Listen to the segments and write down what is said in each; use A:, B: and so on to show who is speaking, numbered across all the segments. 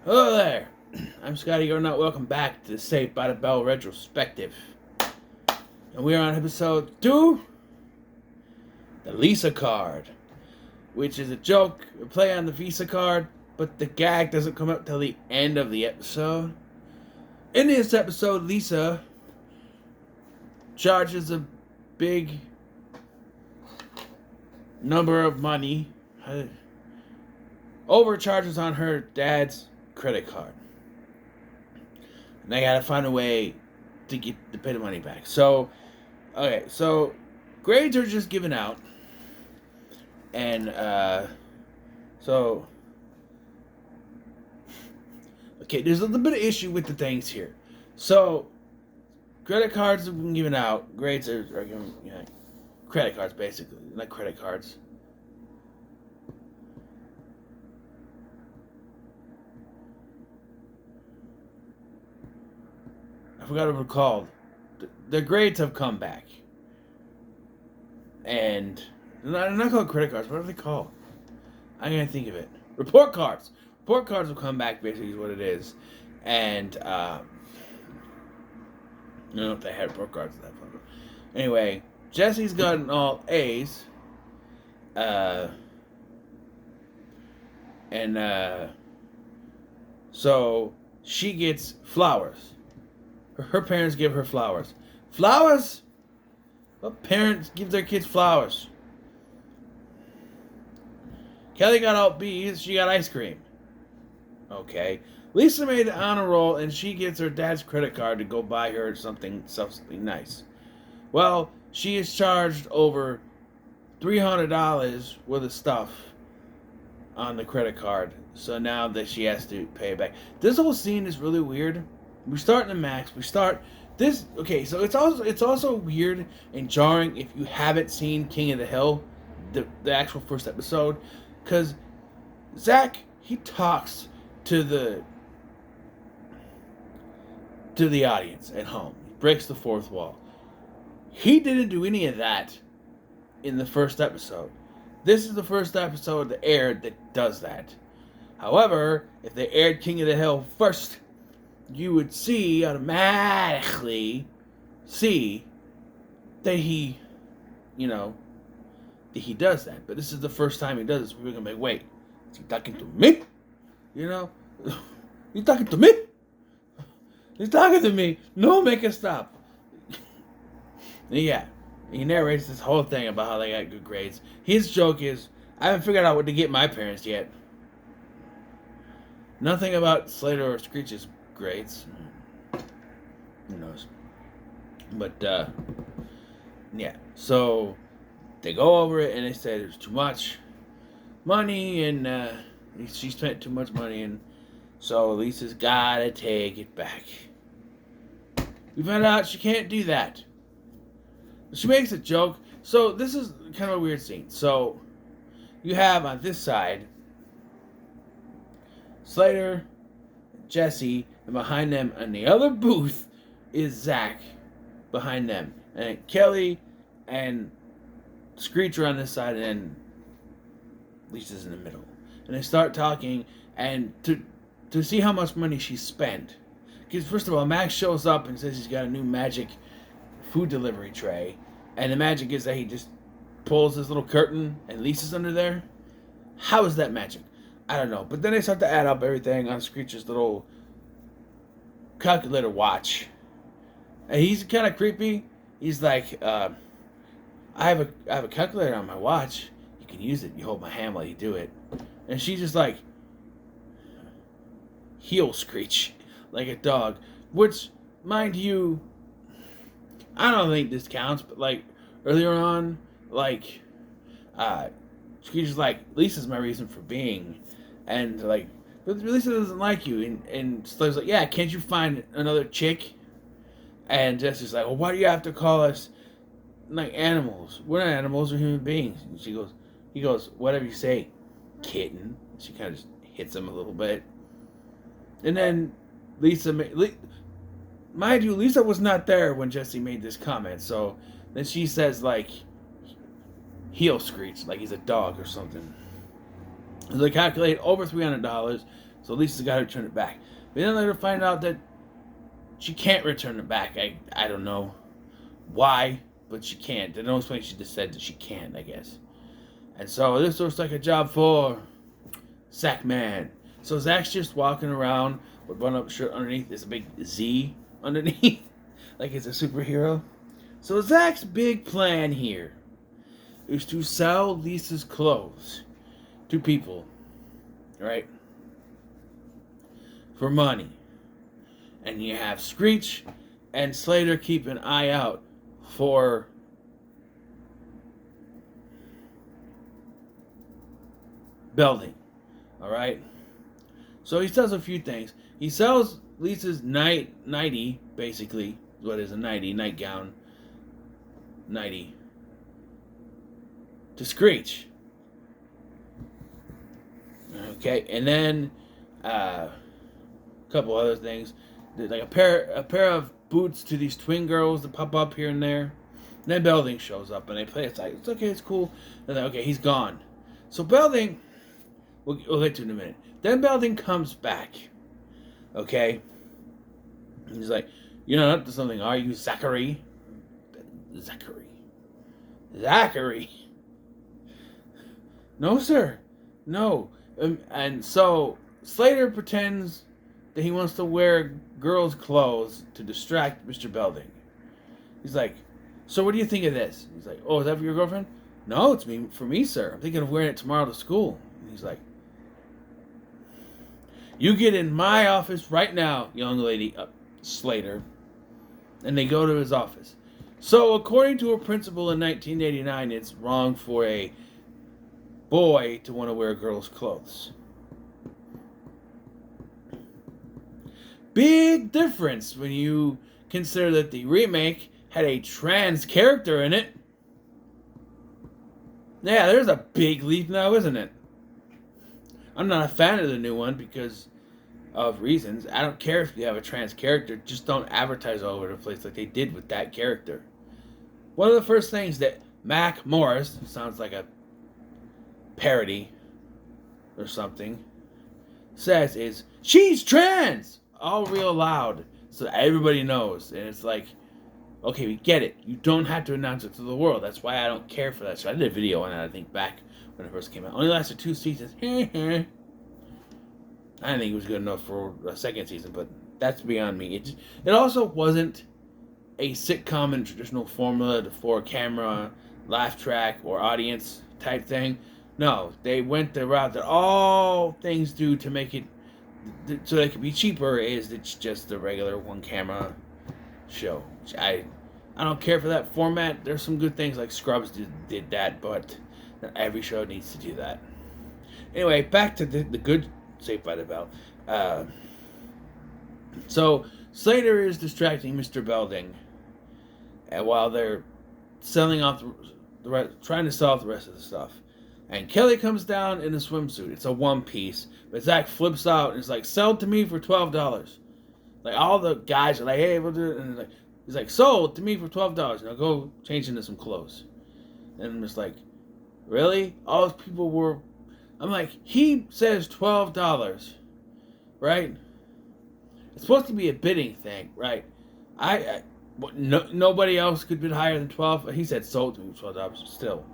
A: Hello there. I'm Scotty. You're not welcome back to the Saved by the Bell Retrospective. And we are on episode 2, the Lisa card, which is a joke, a play on the Visa card, but the gag doesn't come up till the end of the episode. In this episode, Lisa charges a big number of money, overcharges on her dad's credit card. And I gotta find a way to pay the money back. So grades are just given out, and there's a little bit of issue with the things here. So credit cards have been given out, grades are given, credit cards basically, not credit cards. I forgot what they're called. The grades have come back. And they're not called credit cards. What are they called? I'm going to think of it. Report cards. Report cards will come back, basically, is what it is. And, I don't know if they had report cards at that point. Anyway, Jesse's gotten all A's. So she gets flowers. Her parents give her flowers. Flowers? What parents give their kids flowers? Kelly got all B's. She got ice cream. Okay. Lisa made the honor roll, and she gets her dad's credit card to go buy her something nice. Well, she is charged over $300 worth of stuff on the credit card. So now that she has to pay it back. This whole scene is really weird. We start in the max. We start this. Okay, so it's also weird and jarring if you haven't seen King of the Hill, the actual first episode, because Zach, he talks to the audience at home. He breaks the fourth wall. He didn't do any of that in the first episode. This is the first episode that aired that does that. However, if they aired King of the Hill first, you would automatically see that he does that. But this is the first time he does this. We're going to be like, wait, is he talking to me? He's talking to me? He's talking to me. No, make it stop. Yeah. He narrates this whole thing about how they got good grades. His joke is, I haven't figured out what to get my parents yet. Nothing about Slater or Screech's grades. Who knows? But, yeah. So, they go over it and they say there's too much money and she spent too much money, and so Lisa's gotta take it back. We found out she can't do that. She makes a joke. So this is kind of a weird scene. So you have on this side Slater, Jesse, and behind them in the other booth is Zach behind them. And Kelly and Screech are on this side, and then Lisa's in the middle. And they start talking, and to see how much money she spent. Because first of all, Max shows up and says he's got a new magic food delivery tray. And the magic is that he just pulls this little curtain and Lisa's under there. How is that magic? I don't know. But then they start to add up everything on Screech's little calculator watch. And he's kind of creepy. He's like, I have a calculator on my watch. You can use it. You hold my hand while you do it. And she's just like, heel Screech, like a dog. Which, mind you, I don't think this counts, but like earlier on, like Screech is like, Lisa's my reason for being, and like, but Lisa doesn't like you, and Slater's like, yeah, can't you find another chick? And Jesse's like, well, why do you have to call us like animals? We're not animals, we're human beings. And he goes, whatever you say, kitten. She kind of just hits him a little bit, and then mind you, Lisa was not there when Jesse made this comment, so then she says, like, heel Screech, like he's a dog or something. So they calculate over $300, so Lisa's got to return it back. But then later find out that she can't return it back. I don't know why, but she can't. They don't explain. She just said that she can't, I guess. And so this looks like a job for Zach Man. So Zach's just walking around with button-up shirt underneath. There's a big Z underneath, like it's a superhero. So Zach's big plan here is to sell Lisa's clothes to people, right? For money. And you have Screech and Slater keep an eye out for Belding. Alright? So he sells a few things. He sells Lisa's nightie, basically. What is a nightie? Nightgown. Nightie. To Screech. Okay, and then a couple other things. Like a pair of boots to these twin girls that pop up here and there. And then Belding shows up and they play. It's like, it's okay, it's cool. And then, okay, he's gone. So Belding, we'll get to in a minute. Then Belding comes back. Okay? He's like, you're not up to something, are you, Zachary? Zachary. No, sir. No. And so Slater pretends that he wants to wear girls' clothes to distract Mr. Belding. He's like, so what do you think of this? He's like, oh, is that for your girlfriend? No, it's for me, sir. I'm thinking of wearing it tomorrow to school. And he's like, you get in my office right now, young lady, Slater. And they go to his office. So according to a principle in 1989, it's wrong for a boy to want to wear girls' clothes. Big difference when you consider that the remake had a trans character in it. Yeah, there's a big leap now, isn't it? I'm not a fan of the new one because of reasons. I don't care if you have a trans character, just don't advertise all over the place like they did with that character. One of the first things that Mac Morris, sounds like a parody or something, says is, she's trans! All real loud, so everybody knows. And it's like, okay, we get it. You don't have to announce it to the world. That's why I don't care for that. So I did a video on it, I think, back when it first came out. Only lasted 2 seasons. I didn't think it was good enough for a second season, but that's beyond me. It also wasn't a sitcom in traditional formula, the 4-camera, laugh track, or audience type thing. No, they went the route that all things do to make it so they could be cheaper, is it's just the regular 1-camera show. Which I don't care for that format. There's some good things like Scrubs did that, but not every show needs to do that. Anyway, back to the good Saved by the Bell. So Slater is distracting Mr. Belding, and while they're selling off trying to sell off the rest of the stuff. And Kelly comes down in a swimsuit. It's a one-piece. But Zach flips out and is like, sell it to me for $12. Like, all the guys are like, hey, we'll do it. And he's like, sold to me for $12. Now go change into some clothes. And I'm just like, really? All those people were... I'm like, he says $12, right? It's supposed to be a bidding thing, right? Nobody else could bid higher than $12. He said sold to me for $12 still.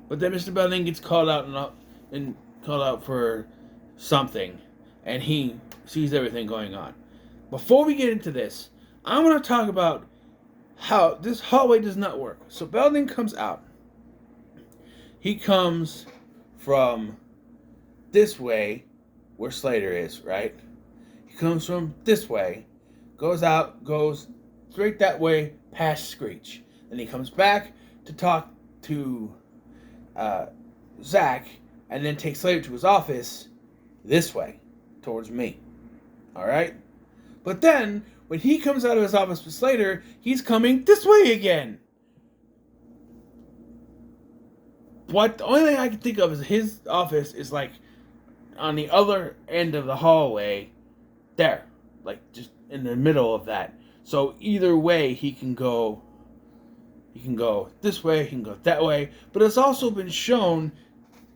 A: But then Mr. Belding gets called out and called out for something, and he sees everything going on. Before we get into this, I want to talk about how this hallway does not work. So Belding comes out. He comes from this way, where Slater is, right? He comes from this way, goes out, goes straight that way, past Screech. Then he comes back to talk to Zach, and then takes Slater to his office this way, towards me. Alright? But then, when he comes out of his office with Slater, he's coming this way again. What? The only thing I can think of is his office is like on the other end of the hallway, there. Like just in the middle of that. So either way he can go this way, he can go that way. But it's also been shown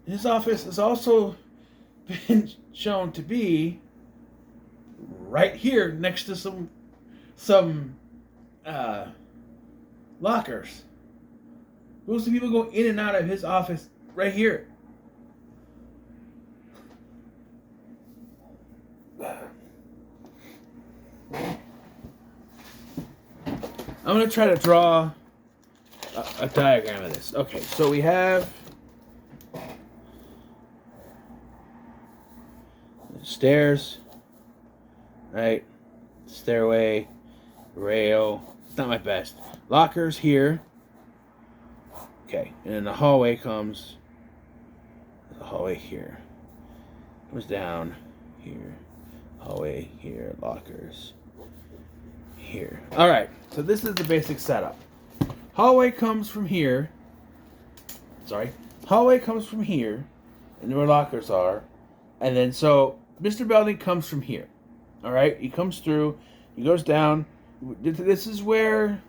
A: his office is also been shown to be right here next to some lockers. Most of the people go in and out of his office right here. I'm going to try to draw a diagram of this. Okay, so we have stairs, right? Stairway, rail. It's not my best. Lockers here. Okay, and then the hallway comes. The hallway here. Comes down here. Hallway here. Lockers here. All right, so this is the basic setup. Hallway comes from here. Hallway comes from here, and where lockers are, and then so Mr. Belding comes from here. All right, he comes through. He goes down. This is where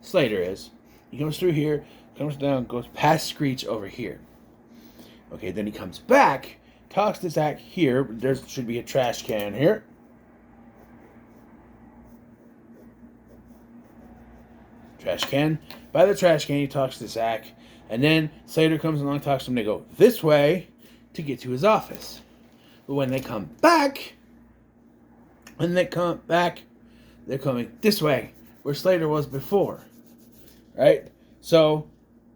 A: Slater is. He comes through here, comes down, goes past Screech over here. Okay, then he comes back, talks to Zach here. There should be a trash can here. Trash can. By the trash can, he talks to Zach. And then Slater comes along, talks to him. They go this way to get to his office. But when they come back, they're coming this way, where Slater was before. Right? So,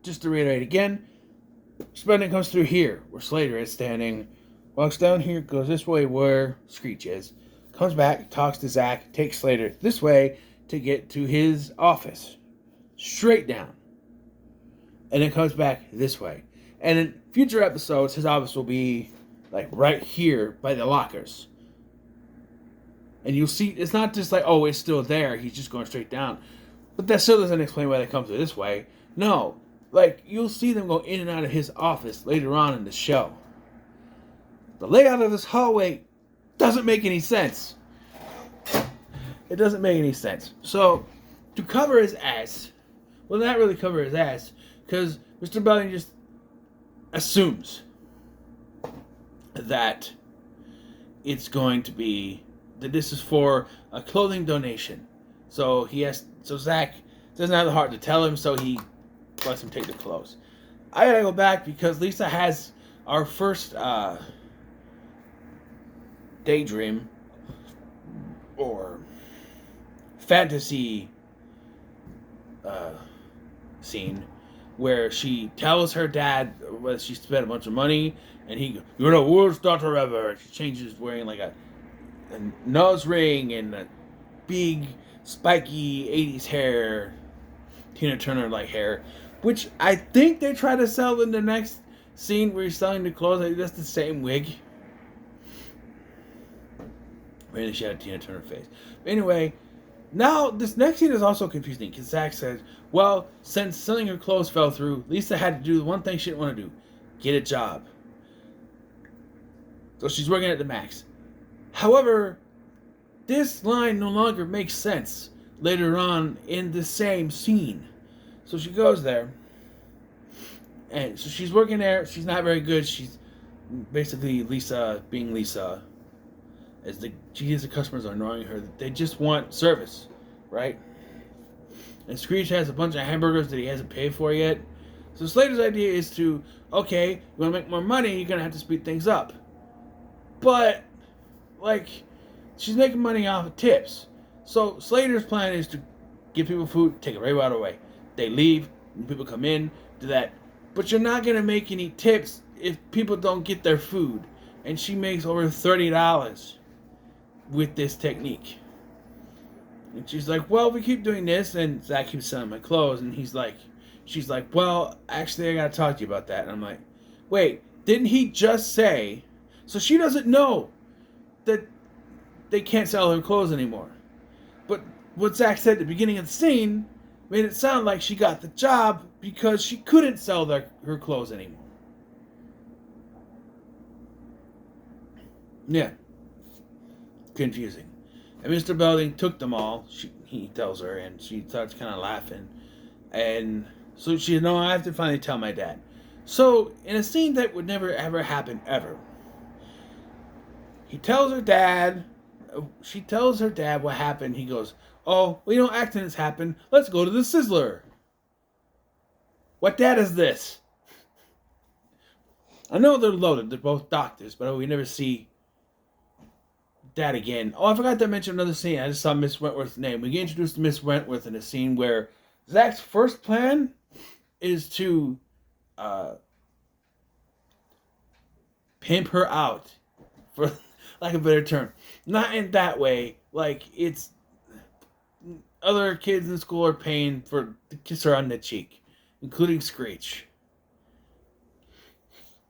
A: just to reiterate again, Spending comes through here, where Slater is standing. Walks down here, goes this way where Screech is. Comes back, talks to Zach, takes Slater this way to get to his office. Straight down. And then comes back this way. And in future episodes, his office will be like right here by the lockers. And you'll see, it's not just like, oh, it's still there. He's just going straight down. But that still doesn't explain why they come through this way. No. Like, you'll see them go in and out of his office later on in the show. The layout of this hallway doesn't make any sense. It doesn't make any sense. So, to cover his ass, well, not really cover his ass, because Mr. Belding just assumes that it's going to be, that this is for a clothing donation. So Zach doesn't have the heart to tell him, so he lets him take the clothes. I gotta go back because Lisa has our first daydream or fantasy scene where she tells her dad whether she spent a bunch of money, and he goes, "You're the worst daughter ever." She changes, wearing like a nose ring and a big spiky 80s hair, Tina Turner like hair, which I think they try to sell in the next scene where he's selling the clothes. I think that's the same wig. Maybe she had a Tina Turner face. But anyway, now this next scene is also confusing because Zach says, well, since selling her clothes fell through, Lisa had to do the one thing she didn't want to do: get a job. So she's working at the Max. However, this line no longer makes sense later on in the same scene. So she goes there, and so she's working there. She's not very good. She's basically Lisa being Lisa. The customers are annoying her. They just want service, right? And Screech has a bunch of hamburgers that he hasn't paid for yet. So Slater's idea is to, okay, you want to make more money, you're going to have to speed things up. But, like, she's making money off of tips. So Slater's plan is to give people food, take it right out of the way. They leave, and people come in, do that. But you're not going to make any tips if people don't get their food. And she makes over $30 with this technique. And she's like, well, we keep doing this, and Zach keeps selling my clothes. And she's like, well, actually, I got to talk to you about that. And I'm like, wait, didn't he just say... So she doesn't know that they can't sell her clothes anymore. But what Zach said at the beginning of the scene made it sound like she got the job because she couldn't sell her clothes anymore. Yeah. Confusing. And Mr. Belding took them all, he tells her, and she starts kind of laughing. And so she, no, I have to finally tell my dad. So, in a scene that would never ever happen ever, He tells her dad. She tells her dad what happened. He goes, "Oh, well, accidents happen. Let's go to the Sizzler." What dad is this? I know they're loaded. They're both doctors, but we never see dad again. Oh, I forgot to mention another scene. I just saw Miss Wentworth's name. We get introduced to Miss Wentworth in a scene where Zach's first plan is to pimp her out, for lack of a better term. Not in that way. Like, it's other kids in school are paying to kiss her on the cheek, including Screech.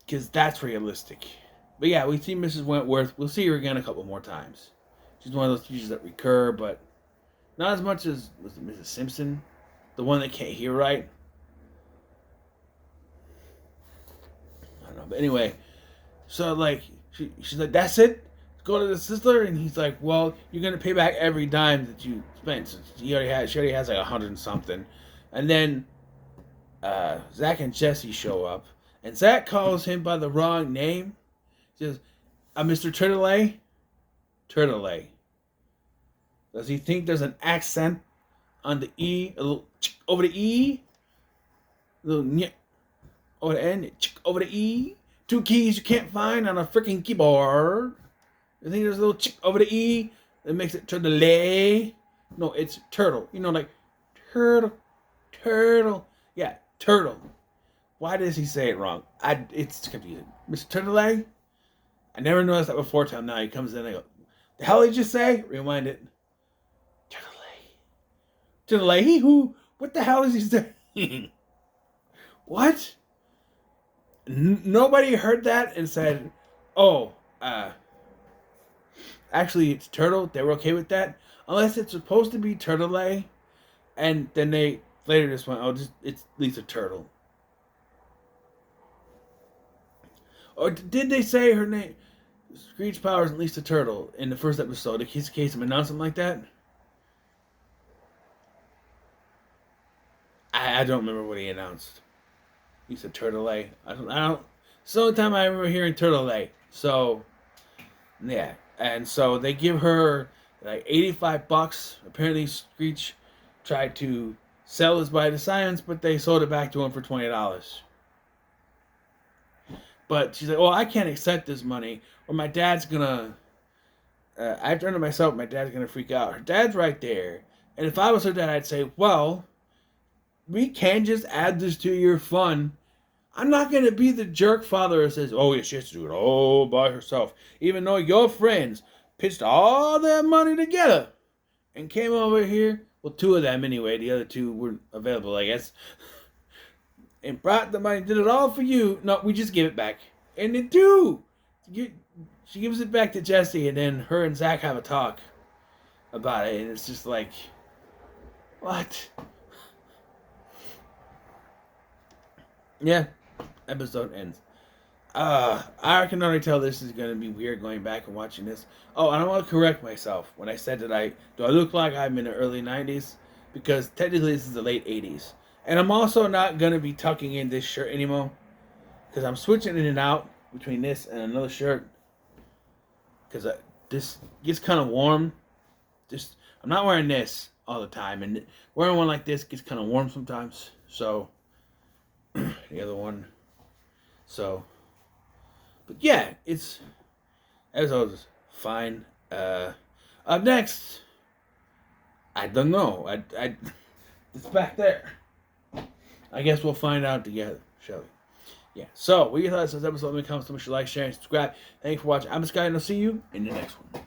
A: Because that's realistic. But yeah, we see Mrs. Wentworth. We'll see her again a couple more times. She's one of those teachers that recur, but not as much as was it Mrs. Simpson, the one that can't hear right. I don't know, but anyway, so like she's like, "That's it. Go to the Sizzler," and he's like, "Well, you're gonna pay back every dime that you spent." So she already has like 100 and something, and then Zach and Jesse show up. And Zach calls him by the wrong name. He says, Mr. Turtley? Turtley. Does he think there's an accent on the E? A little over the E? A little nyeh over the N? Over the E? Two keys you can't find on a freaking keyboard. You think there's a little over the E that makes it Turtley? No, it's turtle. Like turtle. Yeah, turtle. Why does he say it wrong? It's confusing. Mr. Turtley? I never noticed that before till now. He comes in and I go, "The hell did you say?" Rewind it. Turtley. Turtley? Who? What the hell is he saying? What? Nobody heard that and said, "Oh, actually it's turtle." They were okay with that. Unless it's supposed to be Turtley. And then they later just went, "Oh, it's Lisa Turtle." Or did they say her name? Screech Powers and Lisa Turtle in the first episode. In case of announcing like that. I don't remember what he announced. He said Turtley. I don't. It's the only time I remember hearing Turtley. So, yeah. And so they give her like $85. Apparently Screech tried to sell his by the science, but they sold it back to him for $20. But she's like, "Oh, I can't accept this money, or my dad's gonna." I've done it myself. My dad's gonna freak out. Her dad's right there, and if I was her dad, I'd say, "Well, we can just add this to your fund. I'm not gonna be the jerk father that says, 'Oh, yeah, she has to do it all by herself,' even though your friends pitched all their money together and came over here. Well, two of them anyway. The other two weren't available, I guess." And brought the money, did it all for you. No, we just give it back. And they do. She gives it back to Jesse, and then her and Zach have a talk about it. And it's just like, what? Yeah, episode ends. I can already tell this is going to be weird going back and watching this. Oh, and I want to correct myself when I said that do I look like I'm in the early 90s? Because technically this is the late 80s. And I'm also not going to be tucking in this shirt anymore. Because I'm switching in and out between this and another shirt. Because this gets kind of warm. I'm not wearing this all the time. And wearing one like this gets kind of warm sometimes. So, the other one. So, but yeah, it's, as always, fine. Up next, I don't know. It's back there. I guess we'll find out together, shall we? Yeah. So, what you thought of this episode? Let me comment, so much like, share, and subscribe. Thanks for watching. I'm Sky, and I'll see you in the next one.